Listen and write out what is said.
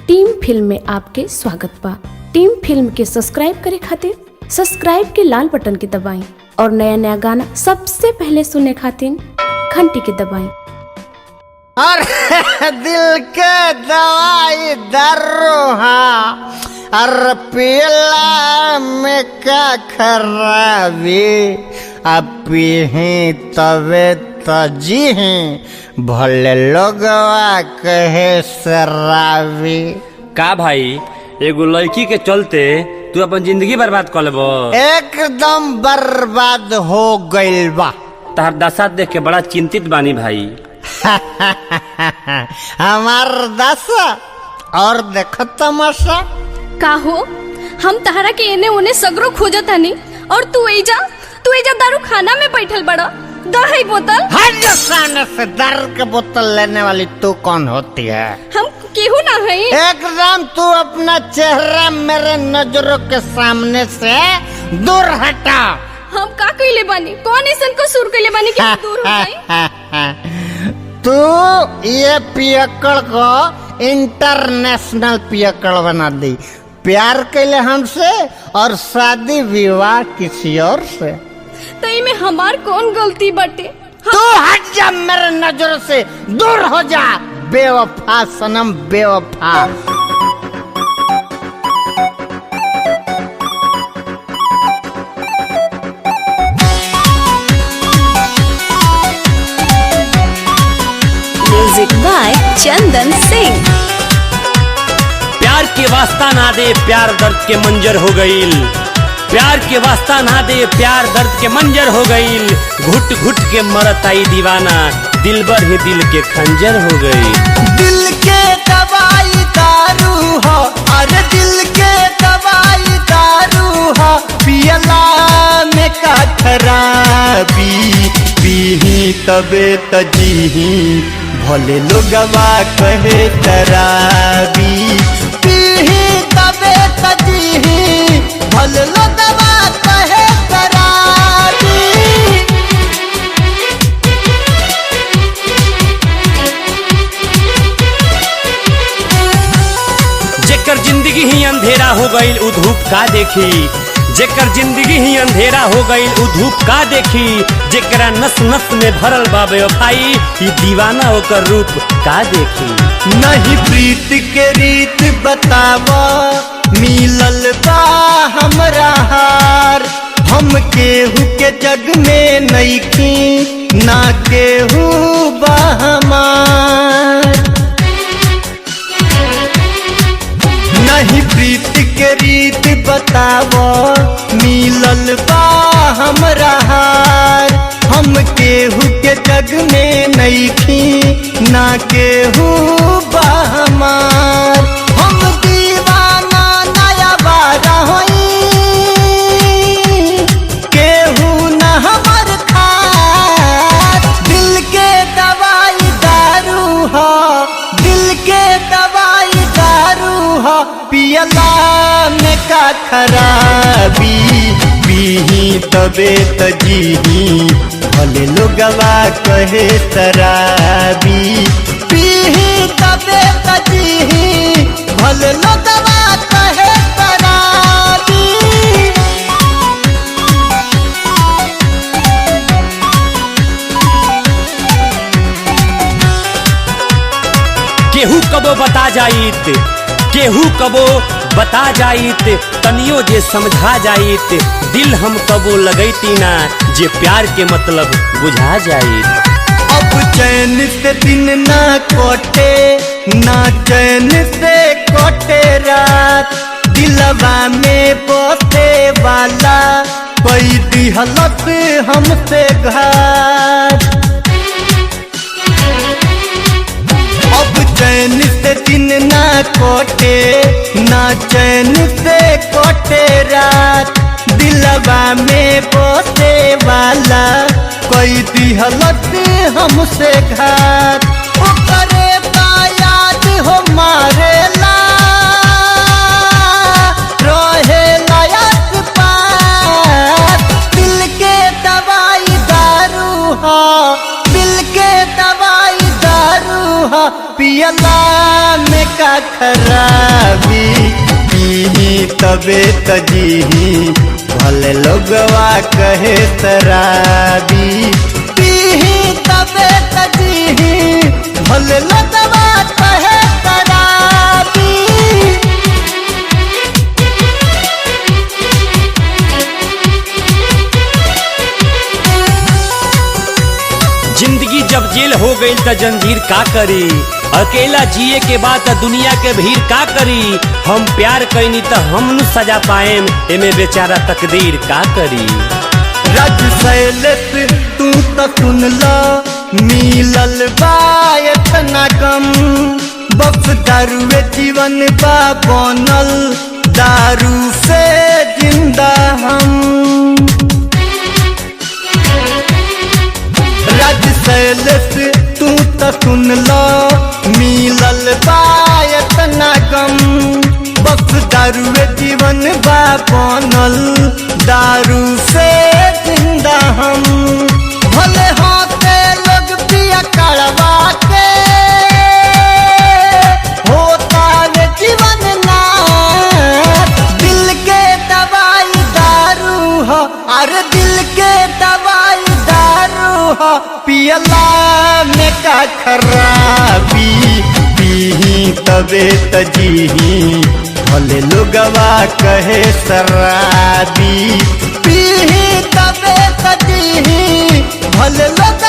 Team film में आपके स्वागत बा। टीम फिल्म के सब्सक्राइब करे खातिर सब्सक्राइब के लाल बटन के दबाएं और नया नया गाना सबसे पहले सुनने खातिर घंटी के दबाएं। और दिल के दवाई दर्रोहा और पियला में का खराबी अब पीही तवे तजी हैं भले लोगवा कहे शराबी। का भाई एगो लड़की के चलते तू अपन जिंदगी बर्बाद कर लेबो? एकदम बर्बाद हो गइल बा। तहर दशा देख के बड़ा चिंतित बानी भाई। हमार दशा और देखो तमाशा का हो, हम तहरा के एने ओने सगरो खोजत हनी और तू एजा दारू खाना में बैठल बड़ा। दही बोतल सामने से दारू के बोतल लेने वाली तू कौन होती है? हम केहू ना है। एकदम तू अपना चेहरा मेरे नजरों के सामने से दूर हटा। हम का कइले बानी? कौन ऐसन कसूर कइले बानी कि दूर हो जाई? तू ये पियक्कड़ को इंटरनेशनल पियक्कड़ बना दी। प्यार कैले हमसे और शादी विवाह किसी और से। तो इमे हमार कौन गलती बाटे? तू हट जा मेरे नजरों से, दूर हो जा बेवफा सनम बेवफा। Music by Chandan Singh. प्यार के वास्ता ना दे प्यार दर्द के मंजर हो गईल। प्यार के वास्ता ना दे प्यार दर्द के मंजर हो गईल। घुट घुट के मरत आई दीवाना दिलबर ही दिल के खंजर हो गई। दिल के दवाई दारू हो, अरे दिल के दवाई दारू हो, पियला में का खराबी पीही तबे तजीही भले लोगवा कहे तराबी। पीही तबे तजीही भले लोगवा कहे तराबी। जेकर जिंदगी ही अंधेरा हो गईल उ धूप का देखी। जेकर जिंदगी ही अंधेरा हो गईल उ धूप का देखी। जेकरा नस नस में भरल बा बेवफाई ई दीवाना होकर रूप का देखी। नहीं प्रीत के रीत बतावा मिलल बा हमरा हार। हम केहू के जग में नइखी ना केहू बा हमार। नहीं प्रीत के रीत बतावो मिलल बा हमरा हार। हम केहू के जग में नइखी ना केहू बा हमार। हम दीवाना नया बारा होई केहू ना हमर खार। दिल के दवाई दारू हो, दिल के दवाई दारू हो, पियला में का खराबी पीही तबे तजीही भले लोगवा कहे शराबी। पीही तबे तजीही भले लोगवा कहे शराबी। केहू कबो बता जाइत, केहू कबो बता जाइत, तनियो जे समझा जाइत। दिल हम कबो लगैती ना जे प्यार के मतलब बुझा जाइत। अब चैन से दिन ना कटे ना चैन से कटे रात। दिलवा में बसे वाला कोई दिहलत हमसे घात। अब चैन से दिन ना कटे ना चैन से कटे रात। दिलवा में बसे वाला कोई दिहलत हमसे घात। ओकरे याद हो मारेला रहेला याद पार। दिल के दवाई दारू हो, दिल के दवाई दारू हो, पियला में का खराबी, पीही तबे तजीही भले लोगवा कहे शराबी, पीही तबे तजीही भले लोगवा कहे शराबी। जिंदगी जब जेल हो गई त जंजीर का करी, अकेला जिए के बाद दुनिया के भीड़ का करी। हम प्यार कैनी त हम न सजा पाएम, एमे बेचारा तकदीर का करी। राज शैलेश तू तो सुन ला, मिलल बा इतना कम, बस दारुए जीवन बा बनल, दारू से जिंदा हम। राज शैलेश तू तो सुन ला, मिलल बा इतना कम, बस दारुए जीवन बा बनल, दारू से जिंदा हम। भले होते लोग पिया कड़वा के, होता वे जीवन ना, दिल के दवाई दारू हो, अरे दिल के दवाई दारू हो, पियला में का खराबी, पीही तबे तजीही भले लोगवा कहे शराबी, पीही तबे तजीही भले लोग